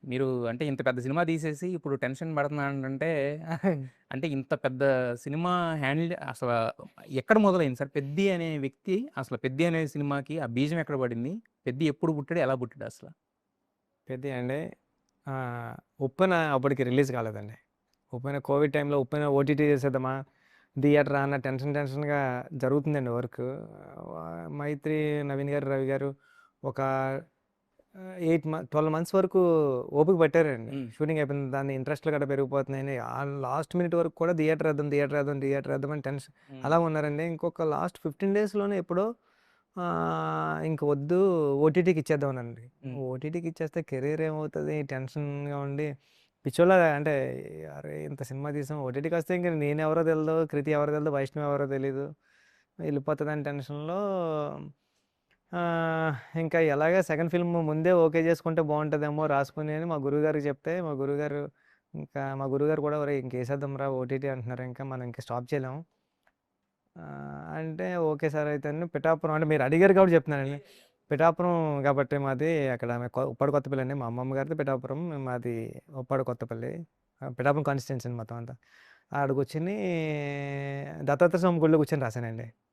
మీరు అంటే ఇంత పెద్ద సినిమా తీసేసి ఇప్పుడు టెన్షన్ పడుతున్నానంటే అంటే ఇంత పెద్ద సినిమా హ్యాండిల్ అసల ఎక్కడ మొదలైంది సార్? 'పెద్ది' అనే వ్యక్తి అసలు 'పెద్ది' అనే సినిమాకి ఆ బీజం ఎక్కడ పడింది? 'పెద్ది' ఎప్పుడు పుట్టాడు? ఎలా పుట్టాడు అసల? పెద్దయి అండి. 'ఉప్పెన' అప్పటికి రిలీజ్ కాలేదండి. 'ఉప్పెన' కోవిడ్ టైంలో 'ఉప్పెన' ఓటీటీ చేసేద్దామా? థియేటరా అన్న టెన్షన్‌గా జరుగుతుందండి వర్కు. 'మైత్రి', 'నవీన్' గారు, 'రవి' గారు ఒక 12 మంత్స్ వరకు ఓపిక పట్టారండి. హ్మ్. షూటింగ్ అయిపోయింది. దాని ఇంట్రెస్ట్‌లు గట్టా పెరిగిపోతున్నాయని లాస్ట్ మినిట్ వరకు కూడా థియేటర్ ఏద్దాం అని హ్మ్. అలా ఉన్నారండి. ఇంకొక లాస్ట్ 15 డేస్‌లోనే ఎప్పుడో ఇంక వద్దు ఓటీటీకి ఇచ్చేద్దామనండి. హ్మ్. ఓటీటీకి ఇచ్చేస్తే కెరీర్ ఏమవుతది టెన్షన్‌గా ఉండి పిచ్చోళ్ళలాగా అంటే అరే! ఇంత సినిమా తీసాం ఓటీటీకొస్తే ఇంక నేనెవరో తెలీదు, కృతి ఎవరో తెలీదు, వైష్ణవి ఎవరో తెలీదు. ఎళ్ళిపోతదని టెన్షన్‌లో ఆహ్, ఇంకా ఎలాగా సెకండ్ ఫిల్మ్ ముందే ఓకే చేసుకుంటే బావుంటదేమో రాసుకొని అని మా గురువుగారికి చెప్తే, మా గురువుగారు కూడా "ఒరేయ్! ఇంకేసేద్దాంరా ఓటీటీ అంటున్నారు ఇంకా మనం ఇంక స్టాప్ చేయలేం." అంటే ఓకే సార్ అయితే అని పిఠాపురం అంటే మీరు అడిగారు కాబట్టి చెప్తున్నానండి. పిఠాపురం కాబట్టి మాది అక్కడ ఉప్పాడ కొత్తపల్లి అండి. మా అమ్మమ్మ గారిది పిఠాపురం. మాది ఉప్పాడ కొత్తపల్లి. పిఠాపురం కాన్స్టిట్యున్సీ మొత్తం అంతా. ఆడ కూర్చొని దత్తాత్రేయ స్వామి గుడిలో కూర్చొని రాసానండి.